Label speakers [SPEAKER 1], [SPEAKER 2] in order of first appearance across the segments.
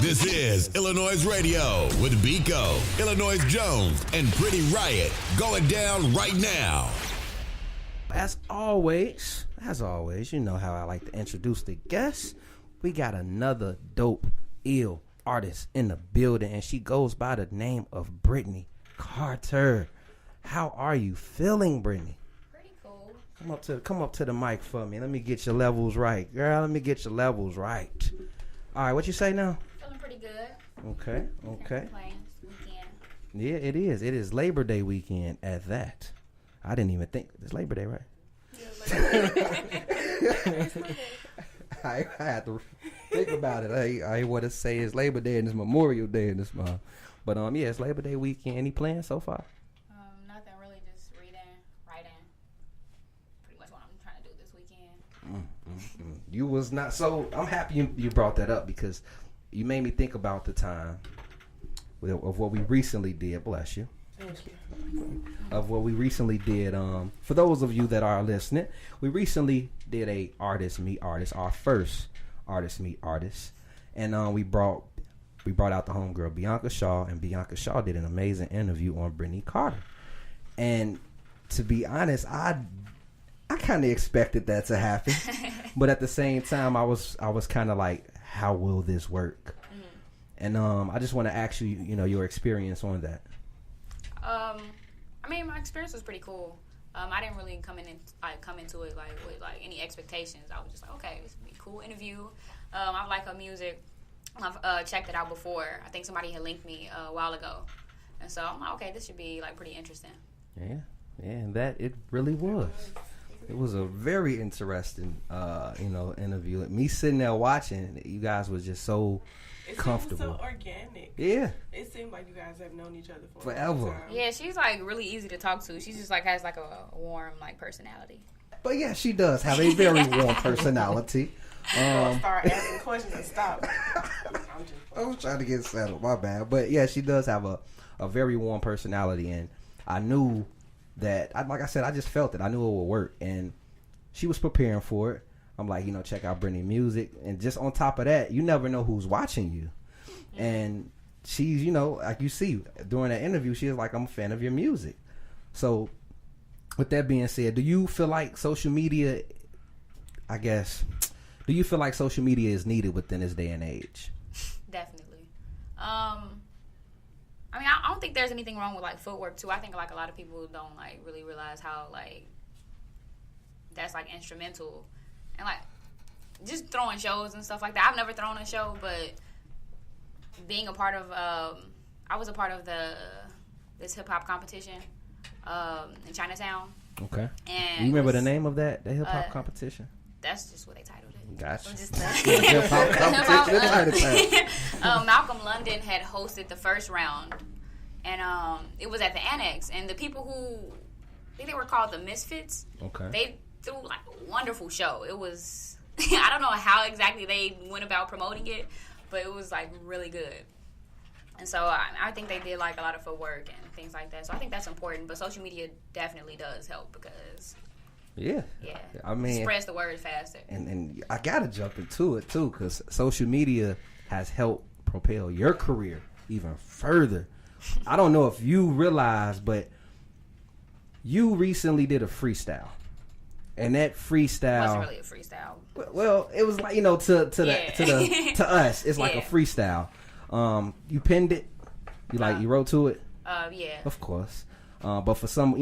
[SPEAKER 1] This is iLLANOiZE Radio with Biko, iLLANOiZE Jones, and Brittney Riot going down right now.
[SPEAKER 2] As always, you know how I like to introduce the guests. We got another dope, ill artist in the building, and she goes by the name of Brittney Carter. How are you feeling, Brittney?
[SPEAKER 3] Pretty cool.
[SPEAKER 2] Come up to the mic for me. Let me get your levels right. Girl, let me get your levels right. All right, what you say now?
[SPEAKER 3] Feeling pretty good.
[SPEAKER 2] Okay.
[SPEAKER 3] Weekend.
[SPEAKER 2] Yeah, it is. It is Labor Day weekend at that. I didn't even think. It's Labor Day, right? I had to think about it. I want to say it's Labor Day and it's Memorial Day in this month. But yeah, it's Labor Day weekend. Any plans so far?
[SPEAKER 3] Nothing really, just reading, writing. Pretty much what I'm trying to do this weekend.
[SPEAKER 2] You was not so. I'm happy you brought that up because you made me think about the time of what we recently did. Bless you.
[SPEAKER 4] Thank you.
[SPEAKER 2] Of what we recently did. For those of you that are listening, we recently did a artist meet artist, our first artist meet artist, and we brought out the homegirl Bianca Shaw, and Bianca Shaw did an amazing interview on Brittney Carter. And to be honest, I kind of expected that to happen, but at the same time, I was kind of like, how will this work? And I just want to ask you, your experience on that.
[SPEAKER 3] I mean, my experience was pretty cool. I didn't really come into it with any expectations. I was just like, okay, this will be a cool interview. I like her music. I've checked it out before. I think somebody had linked me a while ago, and so I'm like, okay, this should be like pretty interesting.
[SPEAKER 2] Yeah, and that it really was. It was a very interesting, interview. Me sitting there watching, you guys was just so comfortable.
[SPEAKER 4] It seemed so organic.
[SPEAKER 2] Yeah.
[SPEAKER 4] It seemed like you guys have known each other for
[SPEAKER 2] forever.
[SPEAKER 4] A long time.
[SPEAKER 3] Yeah, she's like really easy to talk to. She just like has like a warm like personality.
[SPEAKER 2] But yeah, she does have a very warm personality.
[SPEAKER 4] Start asking questions and stop.
[SPEAKER 2] I was trying to get settled. My bad. But yeah, she does have a very warm personality, and I knew that, like I said, I just felt it. I knew it would work, and she was preparing for it. I'm like, check out Brittney music, and just on top of that, you never know who's watching you. And she's, like you see during that interview, she was like, I'm a fan of your music. So with that being said, do you feel like social media, is needed within this day and age?
[SPEAKER 3] Definitely. I mean, I don't think there's anything wrong with like footwork too. I think like a lot of people don't like really realize how like that's like instrumental, and like just throwing shows and stuff like that. I've never thrown a show, but being a part of I was a part of this hip hop competition in Chinatown.
[SPEAKER 2] Okay.
[SPEAKER 3] And
[SPEAKER 2] you remember the name of that hip hop competition?
[SPEAKER 3] That's just what they titled it.
[SPEAKER 2] Gotcha.
[SPEAKER 3] Just
[SPEAKER 2] hip hop competition.
[SPEAKER 3] Malcolm London had hosted the first round, and it was at the Annex. And the people who I think they were called the Misfits. Okay. They threw like a wonderful show. It was I don't know how exactly they went about promoting it, but it was like really good. And so I think they did like a lot of footwork and things like that. So I think that's important. But social media definitely does help because. Yeah. I mean, spreads the word faster.
[SPEAKER 2] And I gotta jump into it too, because social media has helped propel your career even further. I don't know if you realize, but you recently did a freestyle, and that freestyle
[SPEAKER 3] wasn't really a freestyle.
[SPEAKER 2] Well, it was like to us, it's like a freestyle. You penned it. You wrote to it.
[SPEAKER 3] Yeah.
[SPEAKER 2] Of course. But for some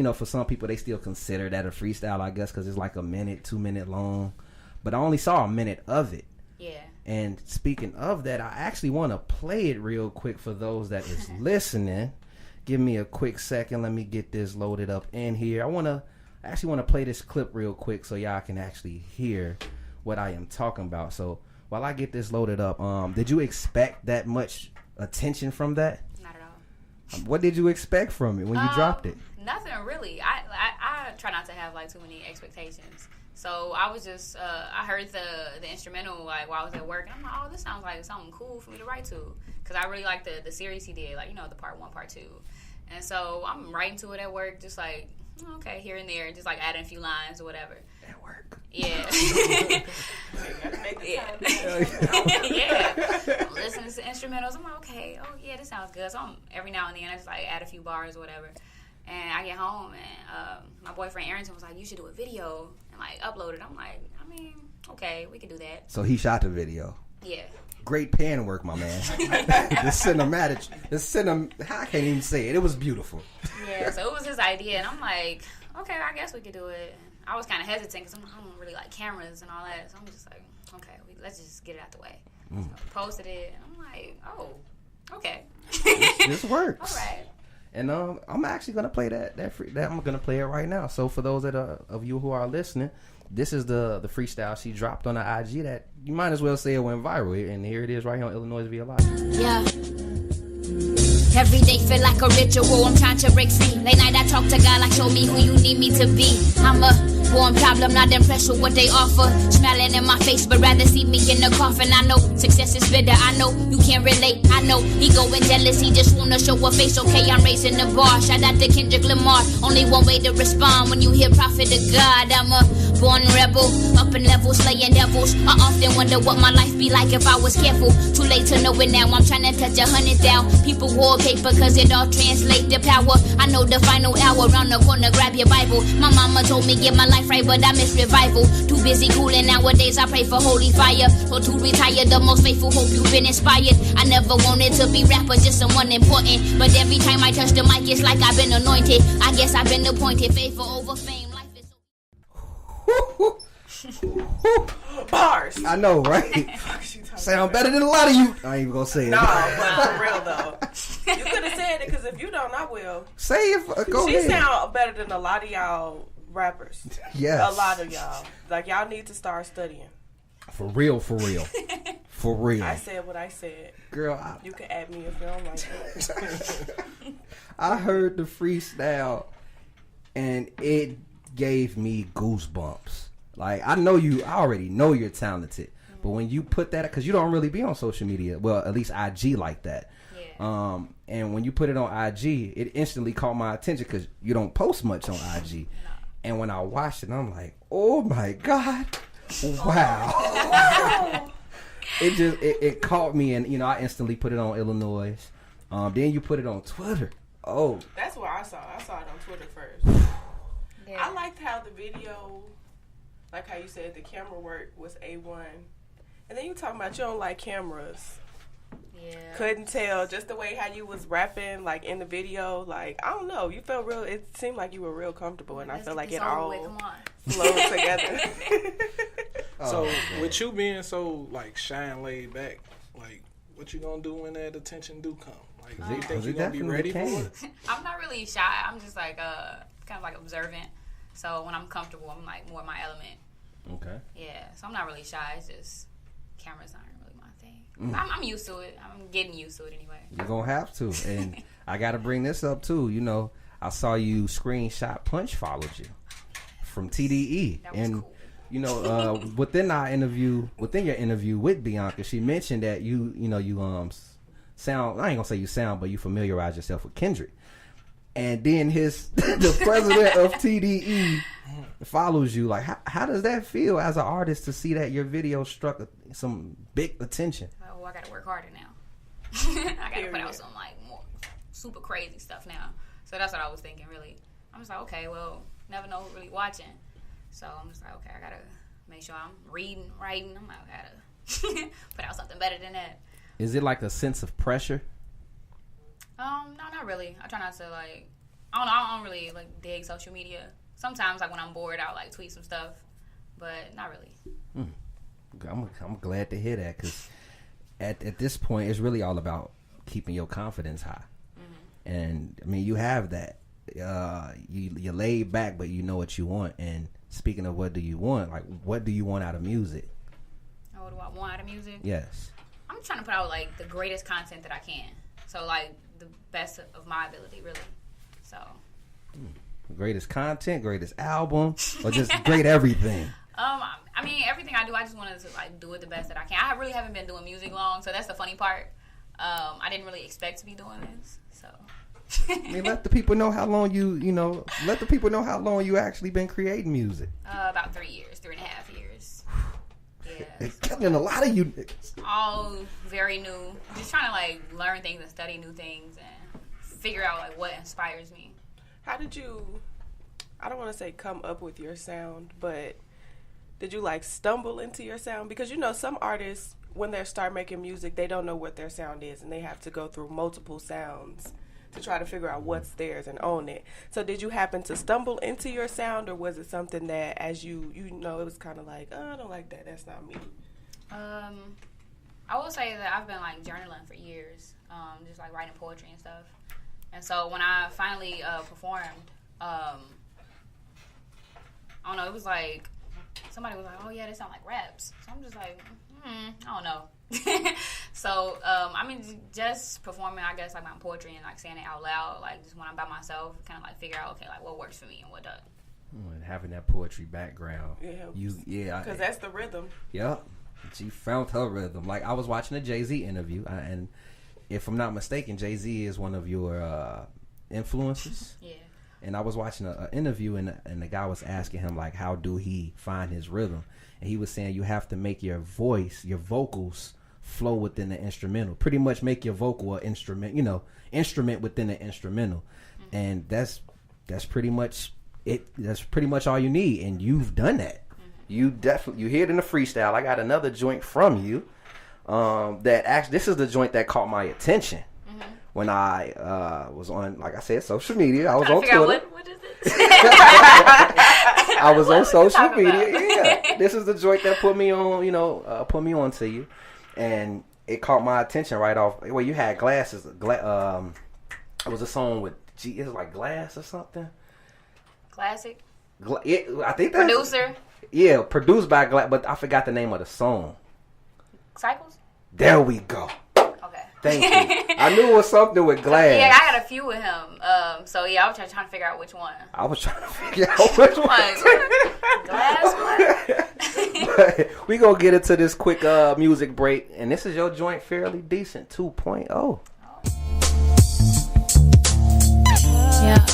[SPEAKER 2] people, they still consider that a freestyle, I guess, because it's like a 2 minute long. But I only saw a minute of it.
[SPEAKER 3] Yeah.
[SPEAKER 2] And speaking of that, I actually want to play it real quick for those that is listening. Give me a quick second. Let me get this loaded up in here. I actually want to play this clip real quick so y'all can actually hear what I am talking about. So while I get this loaded up, did you expect that much attention from that? What did you expect from it when you dropped it?
[SPEAKER 3] Nothing really. I try not to have like too many expectations. So I was just I heard the instrumental like while I was at work, and I'm like, oh, this sounds like something cool for me to write to, because I really like the series he did, like the part 1, part 2, and so I'm writing to it at work, just like okay, here and there, just like adding a few lines or whatever.
[SPEAKER 2] At work.
[SPEAKER 3] Yeah. Yeah. I'm listening instrumentals. I'm like, okay, oh yeah, this sounds good. So every now and then I just like add a few bars or whatever. And I get home and my boyfriend Arrington was like, you should do a video and like upload it. I'm like, I mean, okay, we could do that.
[SPEAKER 2] So he shot the video.
[SPEAKER 3] Yeah.
[SPEAKER 2] Great pan work, my man. I can't even say it. It was beautiful.
[SPEAKER 3] Yeah, so it was his idea, and I'm like, okay, I guess we could do it. I was kind of hesitant because I don't really like cameras and all that, so I'm just like, okay, let's just get it out the way. So I posted it, and I'm like, oh, okay.
[SPEAKER 2] This works.
[SPEAKER 3] All right.
[SPEAKER 2] And I'm actually gonna play that I'm gonna play it right now. So for those of you who are listening, this is the freestyle she dropped on the IG that you might as well say it went viral. And here it is right here on iLLANOiZE via live.
[SPEAKER 5] Yeah. Every day feel like a ritual. I'm trying to break free. Late night I talk to God like, show me who you need me to be. I'm a born problem, not impressed with what they offer. Smiling in my face, but rather see me in the coffin. I know success is bitter. I know you can't relate. I know ego and jealousy just wanna show a face. Okay, I'm raising the bar. Shout out to Kendrick Lamar. Only one way to respond when you hear prophet of God. I'm a born rebel, up in levels, slaying devils. I often wonder what my life be like if I was careful. Too late to know it now. I'm trying to touch 100 down. People wallpaper cause it all translate to power. I know the final hour around the corner. Grab your Bible. My mama told me get my life right, but I miss revival. Too busy cooling nowadays. I pray for holy fire. Or to retire, the most faithful. Hope you've been inspired. I never wanted to be rapper, just someone important. But every time I touch the mic, it's like I've been anointed. I guess I've been appointed. Favor over fame. Life is
[SPEAKER 4] Bars.
[SPEAKER 2] I know, right? Sound better than a lot of you. I ain't even gonna say it.
[SPEAKER 4] No, but for real though. You could have said it because if you don't, I will.
[SPEAKER 2] Say it. Go ahead.
[SPEAKER 4] She sound better than a lot of y'all rappers.
[SPEAKER 2] Yes.
[SPEAKER 4] A lot of y'all. Like, y'all need to start studying.
[SPEAKER 2] For real. For real.
[SPEAKER 4] I said what I said.
[SPEAKER 2] Girl,
[SPEAKER 4] you can add me if you don't like it.
[SPEAKER 2] I heard the freestyle and it gave me goosebumps. Like, I already know you're talented. But when you put that, because you don't really be on social media, well, at least IG like that. Yeah. And when you put it on IG, it instantly caught my attention because you don't post much on IG. And when I watched it, I'm like, oh my God, wow. It caught me, and I instantly put it on iLLANOiZE. Then you put it on Twitter. Oh,
[SPEAKER 4] that's what I saw. I saw it on Twitter first. Yeah. I liked how the video, like how you said the camera work was A1. And then you talking about you don't like cameras. Yeah. Couldn't tell. Just the way how you was rapping, like, in the video. Like, I don't know. You felt real. It seemed like you were real comfortable. And I felt like it all flowed together.
[SPEAKER 6] So, with you being so, like, shine laid back, like, what you gonna do when that attention do come? Like, do you think you gonna be ready for it?
[SPEAKER 3] I'm not really shy. I'm just, like, kind of, like, observant. So, when I'm comfortable, I'm, like, more in my element.
[SPEAKER 2] Okay.
[SPEAKER 3] Yeah. So, I'm not really shy. It's just cameras aren't really my thing. I'm used to it. I'm getting used to it anyway.
[SPEAKER 2] You're going to have to. And I got to bring this up, too. I saw you screenshot Punch followed you from TDE.
[SPEAKER 3] That was cool.
[SPEAKER 2] Within your interview with Bianca, she mentioned that you sound, I ain't going to say you sound, but you familiarize yourself with Kendrick. And then the president of TDE follows you. Like, how does that feel as an artist to see that your video struck some big attention?
[SPEAKER 3] Oh, I got to work harder now. I got to put out some, like, more super crazy stuff now. So that's what I was thinking, really. I'm just like, okay, well, never know who's really watching. So I'm just like, okay, I got to make sure I'm reading, writing. I'm like, I got to put out something better than that.
[SPEAKER 2] Is it like a sense of pressure?
[SPEAKER 3] No, not really. I try not to, like, I don't really, like, dig social media. Sometimes, like, when I'm bored, I'll, like, tweet some stuff, but not really.
[SPEAKER 2] I'm glad to hear that, because at this point, it's really all about keeping your confidence high. Mm-hmm. And, I mean, you have that. You're laid back, but you know what you want. And speaking of what do you want, like, what do you want out of music?
[SPEAKER 3] Oh, what do I want out of music?
[SPEAKER 2] Yes.
[SPEAKER 3] I'm trying to put out, like, the greatest content that I can. So, like, the best of my ability, really. So.
[SPEAKER 2] Greatest content, greatest album, or just great everything?
[SPEAKER 3] I mean, everything I do, I just wanted to, like, do it the best that I can. I really haven't been doing music long, so that's the funny part. I didn't really expect to be doing this, so.
[SPEAKER 2] I mean, let the people know how long let the people know how long you actually been creating music.
[SPEAKER 3] About 3 years, 3.5 years. Yeah.
[SPEAKER 2] They're killing a lot of you niggas.
[SPEAKER 3] All very new. Just trying to like learn things and study new things and figure out like what inspires me.
[SPEAKER 4] How did you, I don't want to say come up with your sound, but did you like stumble into your sound? Because you know some artists, when they start making music, they don't know what their sound is and they have to go through multiple sounds to try to figure out what's theirs and own it. So did you happen to stumble into your sound, or was it something that as you know, it was kind of like, oh, I don't like that, that's not me?
[SPEAKER 3] I will say that I've been like journaling for years, just like writing poetry and stuff. And so when I finally performed, I don't know, it was like, somebody was like, oh yeah, they sound like raps. So I'm just like, I don't know. So, I mean, just performing, I guess, like my poetry and like saying it out loud, like just when I'm by myself, kind of like figure out, okay, like what works for me and what doesn't.
[SPEAKER 2] And having that poetry background.
[SPEAKER 4] Yeah. Because that's the rhythm.
[SPEAKER 2] Yep. She found her rhythm. Like, I was watching a Jay-Z interview, and if I'm not mistaken, Jay-Z is one of your influences.
[SPEAKER 3] Yeah.
[SPEAKER 2] And I was watching an interview, and the guy was asking him, like, how do he find his rhythm? And he was saying you have to make your voice, your vocals, flow within the instrumental. Pretty much make your vocal an instrument, instrument within the instrumental. Mm-hmm. And that's pretty much it. That's pretty much all you need, and you've done that. Mm-hmm. You hear it in the freestyle. I got another joint from you. This is the joint that caught my attention. When I was on, like I said, social media. I was on Twitter.
[SPEAKER 3] What is it?
[SPEAKER 2] I was on social media. Yeah, this is the joint that put me on. Put me on to you, and it caught my attention right off. Well, you had glasses. It was a song with it was like Glass or something.
[SPEAKER 3] Classic.
[SPEAKER 2] I think that's
[SPEAKER 3] producer.
[SPEAKER 2] Yeah, produced by Glass, but I forgot the name of the song.
[SPEAKER 3] Cycles.
[SPEAKER 2] There we go. Thank you. I knew it was something with Glass.
[SPEAKER 3] Yeah, I got a few with him. So yeah, I was trying to figure out which one.
[SPEAKER 2] I was trying to figure out which one.
[SPEAKER 3] Glass one.
[SPEAKER 2] But we gonna get into this quick music break, and this is your joint, Fairly Decent 2.0.
[SPEAKER 5] Yeah.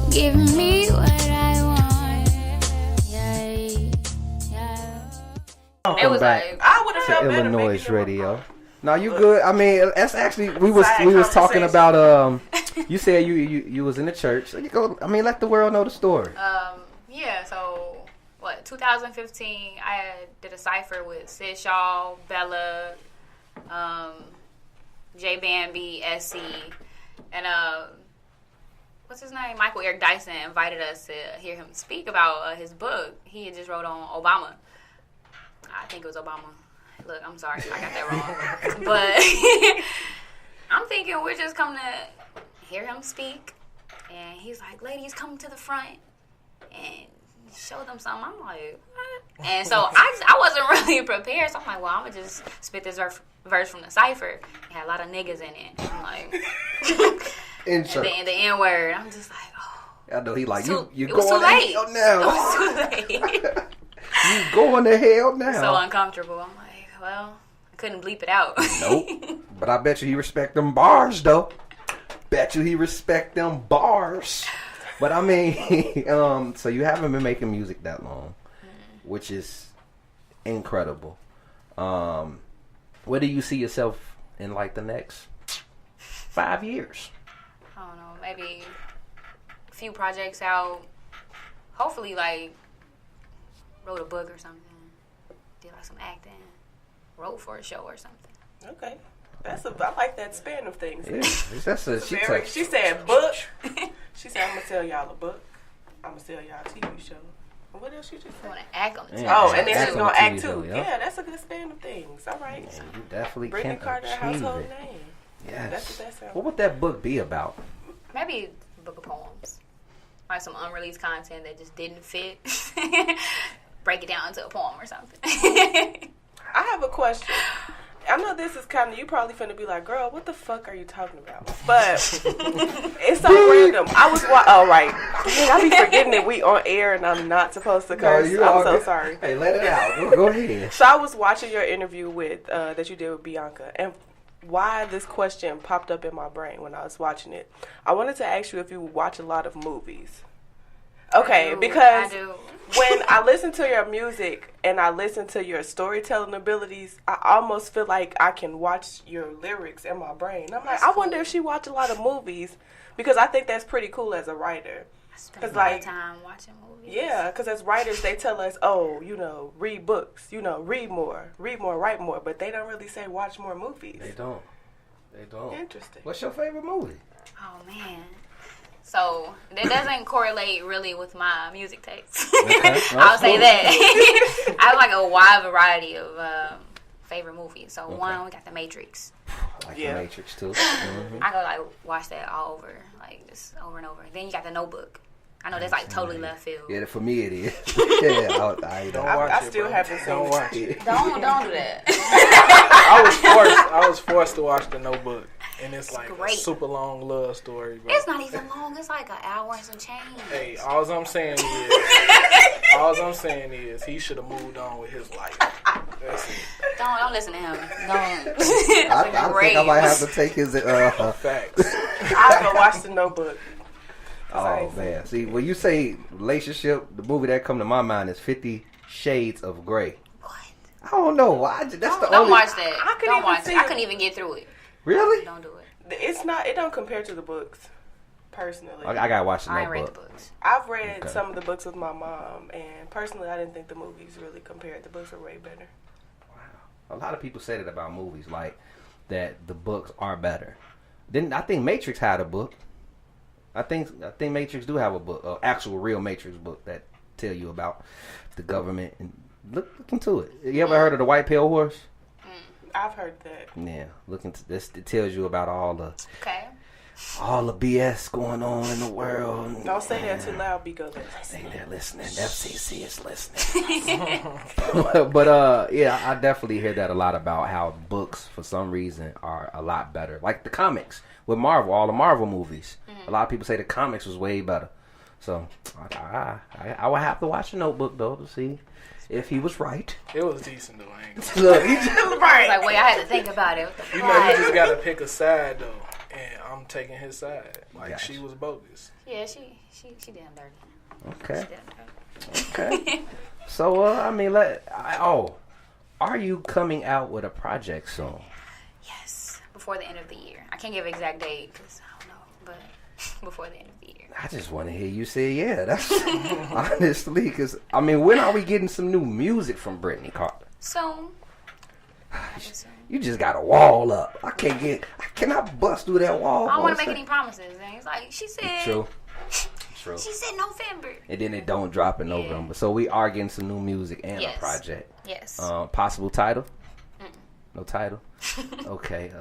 [SPEAKER 5] Give me what I want.
[SPEAKER 2] Welcome back
[SPEAKER 4] I would have
[SPEAKER 2] to
[SPEAKER 4] felt
[SPEAKER 2] iLLANOiZE Radio. No, you good. I mean, that's actually we was talking about. You said you was in the church. So you go. I mean, let the world know the story.
[SPEAKER 3] Yeah. So 2015, I did a cipher with Sid Shaw, Bella, J Bambi, SC, and what's his name? Michael Eric Dyson invited us to hear him speak about his book. He had just wrote on Obama. I think it was Obama. Look, I'm sorry if I got that wrong. But I'm thinking we're just coming to hear him speak. And he's like, ladies, come to the front and show them something. I'm like, what? And so I wasn't really prepared. So I'm like, well, I'm going to just spit this verse from the cipher. It had a lot of niggas in it. I'm like, and the N-word. I'm just like, oh.
[SPEAKER 2] I know he like, you
[SPEAKER 3] going
[SPEAKER 2] to hell now.
[SPEAKER 3] It was too late.
[SPEAKER 2] You going to hell now.
[SPEAKER 3] So uncomfortable. I'm like, well, I couldn't bleep it out.
[SPEAKER 2] Nope. But I bet you he respect them bars, though. Bet you he respect them bars. But I mean, so you haven't been making music that long, which is incredible. Where do you see yourself in like the next 5 years?
[SPEAKER 3] I don't know, maybe a few projects out. Hopefully, like, wrote a book or something. Did like some acting. Wrote for a show or something.
[SPEAKER 4] Okay. I like that span of things.
[SPEAKER 2] Yeah,
[SPEAKER 4] she said book. She said, I'm going to tell y'all a book. I'm going to tell y'all a TV show. What else you just said?
[SPEAKER 3] I want to act on the TV
[SPEAKER 4] show. Oh, and then she's going to act too.
[SPEAKER 2] Yep.
[SPEAKER 4] Yeah, that's a good span of things. All right.
[SPEAKER 2] Yeah, you definitely
[SPEAKER 4] Brittney Carter, household
[SPEAKER 2] it.
[SPEAKER 4] name.
[SPEAKER 2] Yes.
[SPEAKER 4] That's what that sounds
[SPEAKER 2] What would that book be about?
[SPEAKER 3] Maybe a book of poems. Like some unreleased content that just didn't fit. Break it down into a poem or something.
[SPEAKER 4] I have a question. I know this is kind of, you probably finna be like, girl, what the fuck are you talking about? But it's so random. Oh, right. Dang, I be forgetting that we on air and I'm not supposed to curse. I'm so sorry.
[SPEAKER 2] Hey, let it out. Go ahead.
[SPEAKER 4] So I was watching your interview with that you did with Bianca, and why this question popped up in my brain when I was watching it. I wanted to ask you if you watch a lot of movies. Okay, because when I listen to your music and I listen to your storytelling abilities, I almost feel like I can watch your lyrics in my brain. I'm like, I wonder if she watch a lot of movies, because I think that's pretty cool as a writer.
[SPEAKER 3] I spend a lot of time watching movies.
[SPEAKER 4] Yeah, because as writers, they tell us, oh, read books, read more, write more, but they don't really say watch more movies.
[SPEAKER 2] They don't.
[SPEAKER 4] Interesting.
[SPEAKER 2] What's your favorite movie?
[SPEAKER 3] Oh, man. So, that doesn't correlate really with my music taste.
[SPEAKER 2] Okay.
[SPEAKER 3] I'll say that. I have like a wide variety of favorite movies. So, one, we got The Matrix.
[SPEAKER 2] I like The Matrix, too.
[SPEAKER 3] I go like watch that all over, like just over and over. Then you got The Notebook. I know that's like totally left field.
[SPEAKER 2] Yeah, for me it is. Yeah,
[SPEAKER 4] I still haven't seen
[SPEAKER 6] Don't watch it.
[SPEAKER 3] Don't do that.
[SPEAKER 6] I was forced to watch The Notebook, and it's like a super long love story. Bro.
[SPEAKER 3] It's not even long. It's like an hour and some change.
[SPEAKER 6] Hey, all I'm saying is he should have moved on with his life. That's it.
[SPEAKER 3] Don't listen to him. Don't.
[SPEAKER 2] I think I might have to take his
[SPEAKER 6] facts.
[SPEAKER 4] I'll go watch The Notebook.
[SPEAKER 2] Oh man! See, when you say relationship, the movie that come to my mind is 50 Shades of Grey.
[SPEAKER 3] What?
[SPEAKER 2] I don't know why.
[SPEAKER 3] Don't watch that. Don't watch it. I couldn't even get through it.
[SPEAKER 2] Really?
[SPEAKER 3] Don't do it.
[SPEAKER 4] It's not. It don't compare to the books. Personally,
[SPEAKER 2] I gotta watch the Notebook.
[SPEAKER 3] I ain't read the books.
[SPEAKER 4] I've read some of the books with my mom, and personally, I didn't think the movies really compared. The books are way better.
[SPEAKER 2] Wow. A lot of people said it about movies, like that the books are better. Then I think Matrix had a book. I think Matrix do have a book, an actual real Matrix book that tell you about the government, and look into it. You ever heard of the White Pale Horse?
[SPEAKER 4] I've heard that.
[SPEAKER 2] Yeah, look into this. It tells you about all the BS going on in the world.
[SPEAKER 4] Don't say that too loud, because
[SPEAKER 2] they're listening. FCC is listening. But yeah, I definitely hear that a lot about how books, for some reason, are a lot better. Like the comics with Marvel, all the Marvel movies. A lot of people say the comics was way better. So I would have to watch The Notebook though to see if he was right.
[SPEAKER 6] It was decent though. I ain't
[SPEAKER 2] Look, he just
[SPEAKER 3] right. Like, wait, I had to think about it.
[SPEAKER 6] You just gotta pick a side though, and I'm taking his side. Like she was bogus.
[SPEAKER 3] Yeah, she did him dirty.
[SPEAKER 2] Okay. Okay. So I mean, are you coming out with a project soon?
[SPEAKER 3] Yes, before the end of the year. I can't give an exact date because I don't know, but before the end of the year.
[SPEAKER 2] I just want to hear you say yeah. That's honestly, because I mean, when are we getting some new music from Brittney Carter?
[SPEAKER 3] Soon.
[SPEAKER 2] You just got a wall up. I cannot bust through that wall.
[SPEAKER 3] I don't want to make any promises. And it's like she said.
[SPEAKER 2] True.
[SPEAKER 3] She said November.
[SPEAKER 2] And then it don't drop in November. So we are getting some new music and a project.
[SPEAKER 3] Yes.
[SPEAKER 2] Possible title? No title? Okay.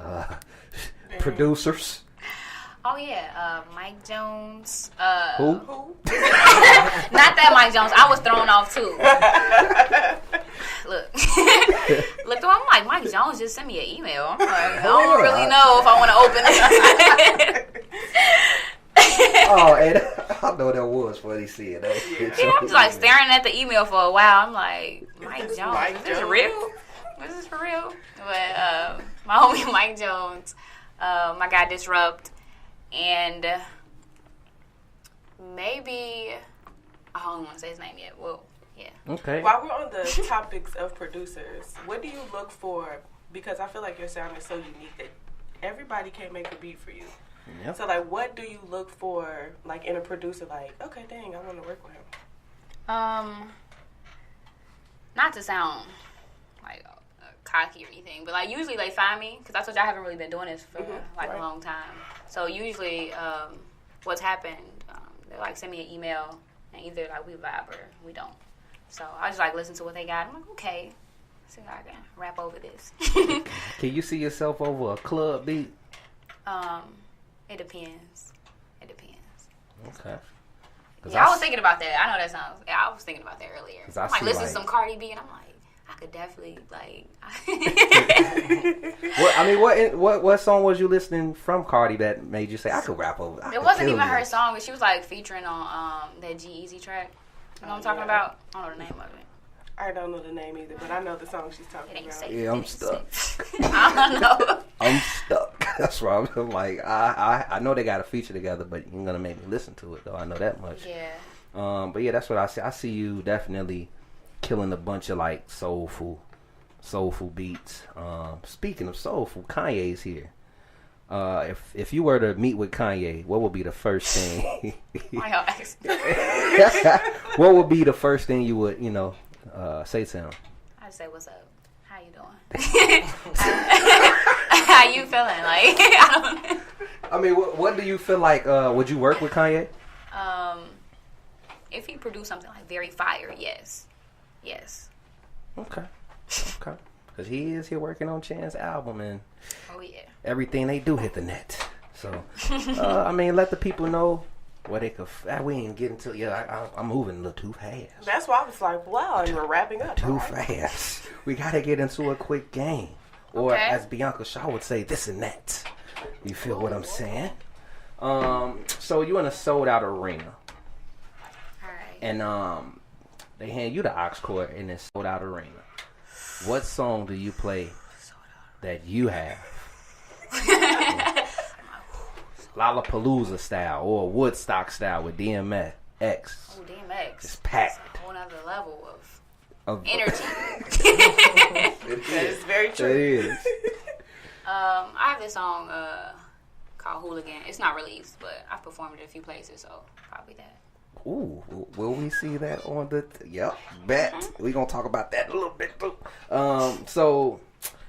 [SPEAKER 2] Producers?
[SPEAKER 3] Oh yeah, Mike Jones.
[SPEAKER 2] Who?
[SPEAKER 3] Not that Mike Jones. I was thrown off too. Look, I'm like, Mike Jones just sent me an email. I'm like, I don't really know if I want to open it.
[SPEAKER 2] Oh, and I know that was funny seeing that.
[SPEAKER 3] Yeah, I'm just like staring at the email for a while. I'm like, Mike Jones, is this real? Is this for real? But my homie Mike Jones, my guy Disrupt, and maybe I don't want to say his name yet. Well, yeah.
[SPEAKER 2] Okay.
[SPEAKER 4] While we're on the topics of producers, what do you look for? Because I feel like your sound is so unique that everybody can't make a beat for you.
[SPEAKER 2] Yep.
[SPEAKER 4] So, like, what do you look for, like, in a producer? Like, okay, dang, I want to work with him.
[SPEAKER 3] Not to sound like cocky or anything, but like usually they find me because I told you I haven't really been doing this for a long time. So usually, what's happened, they like send me an email and either like we vibe or we don't. So I just like listen to what they got. I'm like, okay, see how I can rap over this.
[SPEAKER 2] Can you see yourself over a club beat?
[SPEAKER 3] It depends.
[SPEAKER 2] Okay.
[SPEAKER 3] Yeah, I was thinking about that. I know that sounds. Yeah, I was thinking about that earlier. I'm like, listen to some Cardi B, and I'm like, I could definitely like.
[SPEAKER 2] What song was you listening from Cardi that made you say I could rap over?
[SPEAKER 3] It wasn't even her song, but she was like featuring on that G-Eazy track. You know what I'm talking about? I don't know the name of it.
[SPEAKER 4] I don't know the name either, but I know the song she's talking about.
[SPEAKER 3] Safe.
[SPEAKER 2] Yeah, I'm stuck.
[SPEAKER 3] I don't know.
[SPEAKER 2] I'm stuck. That's why I'm like, I know they got a feature together, but you're gonna make me listen to it though. I know that much.
[SPEAKER 3] Yeah.
[SPEAKER 2] But yeah, that's what I see. I see you definitely killing a bunch of like soulful beats. Speaking of soulful, Kanye's here. If you were to meet with Kanye, what would be the first thing?
[SPEAKER 3] Why y'all asking?
[SPEAKER 2] What would be the first thing you would, say to him?
[SPEAKER 3] I'd say, "What's up? How you doing? How you feeling?" Like,
[SPEAKER 2] I mean, what do you feel like? Would you work with Kanye?
[SPEAKER 3] If he produced something like very fire, yes.
[SPEAKER 2] Okay. Because he is here working on Chan's album, and
[SPEAKER 3] oh yeah,
[SPEAKER 2] everything they do hit the net. So, I mean, let the people know where they could. We ain't getting to. Yeah, I'm moving a little too fast.
[SPEAKER 4] That's why I was like, wow, you were wrapping up.
[SPEAKER 2] Too fast. We gotta get into a quick game, or as Bianca Shaw would say, this and that. You feel what I'm saying? So you in a sold out arena.
[SPEAKER 3] Alright.
[SPEAKER 2] And they hand you the aux cord in this sold out arena. What song do you play that you have? Lollapalooza style or Woodstock style with DMX.
[SPEAKER 3] Oh, DMX.
[SPEAKER 2] It's packed.
[SPEAKER 3] That's a whole nother level of energy.
[SPEAKER 4] That is very true.
[SPEAKER 2] It is.
[SPEAKER 3] I have this song called Hooligan. It's not released, but I've performed it a few places, so probably that.
[SPEAKER 2] Ooh, will we see that on the? Yep, bet. We gonna talk about that a little bit too. So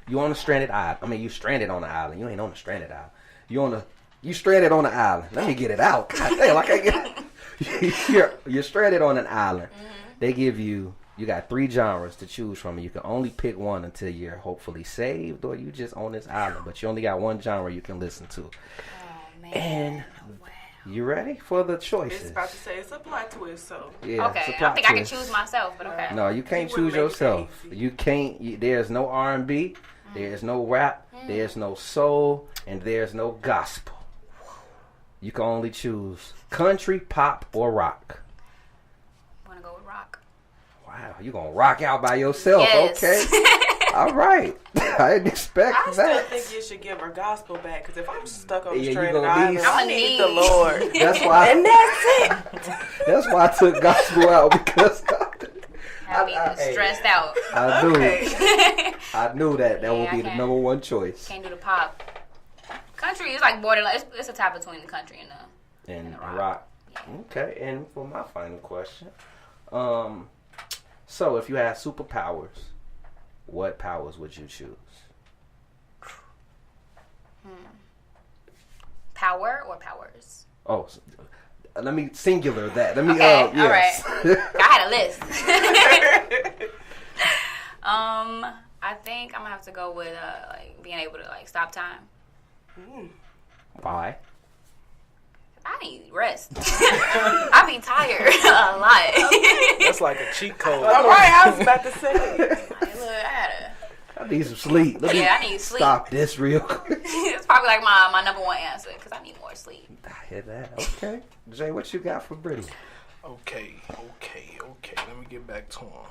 [SPEAKER 2] you on a stranded island? I mean, you stranded on the island. You ain't on a stranded island. You stranded on the island. Let me get it out. God damn, I can't get it. You're stranded on an island. They give you got 3 genres to choose from. You can only pick one until you're hopefully saved, or you just on this island. But you only got one genre you can listen to.
[SPEAKER 3] Oh man.
[SPEAKER 2] And you ready for the choices?
[SPEAKER 4] It's about to say it's a plot twist, so.
[SPEAKER 2] Yeah,
[SPEAKER 3] okay, I don't think I can choose myself, but okay.
[SPEAKER 2] No, you can't choose yourself. You can't. There's no R&B. There's no rap. There's no soul, and there's no gospel. You can only choose country, pop, or rock.
[SPEAKER 3] I'm gonna go with rock.
[SPEAKER 2] Wow, you gonna rock out by yourself?
[SPEAKER 3] Yes.
[SPEAKER 2] Okay. All right. I didn't expect
[SPEAKER 4] I
[SPEAKER 2] that.
[SPEAKER 4] still think you should give her gospel back, because if I'm stuck on the
[SPEAKER 2] Yeah, you
[SPEAKER 4] stranded
[SPEAKER 2] gonna
[SPEAKER 4] island,
[SPEAKER 2] need-
[SPEAKER 4] I need the Lord.
[SPEAKER 2] That's why.
[SPEAKER 4] And that's it.
[SPEAKER 2] That's why I took gospel out, because
[SPEAKER 3] I'll be stressed out.
[SPEAKER 2] I knew.
[SPEAKER 4] Okay.
[SPEAKER 2] I knew that
[SPEAKER 3] Yeah,
[SPEAKER 2] would be the number one choice.
[SPEAKER 3] Can't do the pop. Country is like borderline. It's a tie between the country and the
[SPEAKER 2] rock.
[SPEAKER 3] Yeah.
[SPEAKER 2] Okay, and for my final question, so if you had superpowers, what powers would you choose?
[SPEAKER 3] Power or powers?
[SPEAKER 2] Oh, let me singular that. Let me.
[SPEAKER 3] Okay,
[SPEAKER 2] yes.
[SPEAKER 3] all right. I had a list. I think I'm gonna have to go with like being able to like stop time.
[SPEAKER 2] Why?
[SPEAKER 3] I need rest. I be tired a lot.
[SPEAKER 6] That's like a cheat code.
[SPEAKER 4] All right, I was about to say.
[SPEAKER 3] Like, look,
[SPEAKER 2] I need some sleep.
[SPEAKER 3] I need sleep.
[SPEAKER 2] Stop this real quick.
[SPEAKER 3] It's probably like my number one answer because I need more sleep.
[SPEAKER 2] I hear that. Okay, Jay, what you got for Brittney?
[SPEAKER 6] Okay. Let me get back to him. All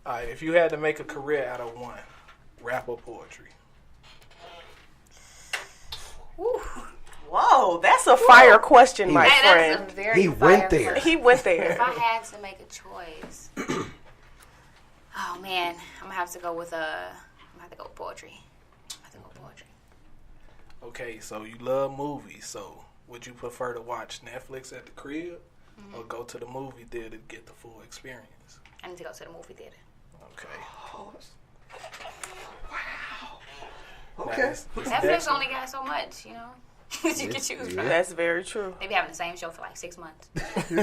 [SPEAKER 6] right, if you had to make a career out of one, rap or poetry?
[SPEAKER 3] Woo.
[SPEAKER 4] Whoa, that's a fire question, my
[SPEAKER 3] That's
[SPEAKER 4] friend.
[SPEAKER 3] a very
[SPEAKER 2] He went there.
[SPEAKER 3] question.
[SPEAKER 4] He went there.
[SPEAKER 3] If I had to make a choice, oh man, I'm gonna have to go with poetry.
[SPEAKER 6] Okay, so you love movies. So would you prefer to watch Netflix at the crib or go to the movie theater to get the full experience?
[SPEAKER 3] I need to go to the movie theater.
[SPEAKER 6] Okay.
[SPEAKER 2] Wow. Okay.
[SPEAKER 3] Netflix only got so much, you know. You can choose from.
[SPEAKER 4] That's very true.
[SPEAKER 3] They be having the same show for like 6 months.
[SPEAKER 2] you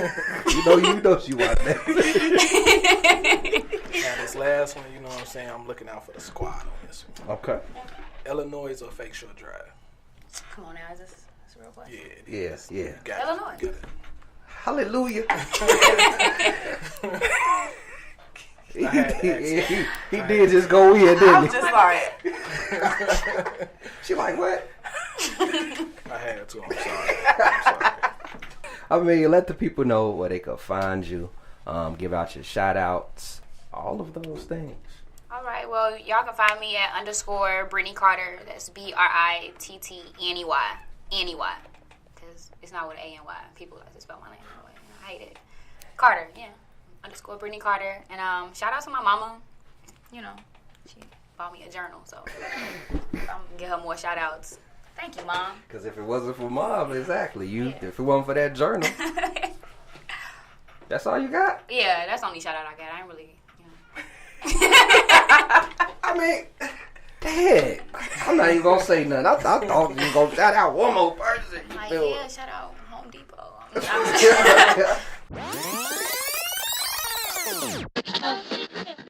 [SPEAKER 2] know she watched that.
[SPEAKER 6] Now this last one, you know what I'm saying? I'm looking out for the squad on this one.
[SPEAKER 2] Okay.
[SPEAKER 6] iLLANOiZE or Fake Shore Drive?
[SPEAKER 3] Come on now, is this a real question?
[SPEAKER 6] Yeah, it is.
[SPEAKER 2] Yeah.
[SPEAKER 6] You got
[SPEAKER 3] Illinois.
[SPEAKER 6] it. You got it.
[SPEAKER 2] Hallelujah. he did just go in, didn't
[SPEAKER 4] I'm
[SPEAKER 2] he?
[SPEAKER 4] just like,
[SPEAKER 2] She like, what?
[SPEAKER 6] I had to. I'm sorry.
[SPEAKER 2] I mean, let the people know where they can find you. Give out your shout outs. All of those things.
[SPEAKER 3] All right, well, y'all can find me at _Brittney Carter. That's BRITTNEY. Because it's not with an ANY. People like to spell my name that way. I hate it. Carter, yeah. _ Brittney Carter. And shout out to my mama. You know, she bought me a journal, so I'm gonna give her more shout outs. Thank you, Mom.
[SPEAKER 2] Because if it wasn't for Mom, exactly. If it wasn't for that journal, that's all you got?
[SPEAKER 3] Yeah, that's the only shout out I got. I ain't really,
[SPEAKER 2] I mean, dang. I'm not even going to say nothing. I thought you were going to shout out one more person.
[SPEAKER 3] Like, shout out Home Depot.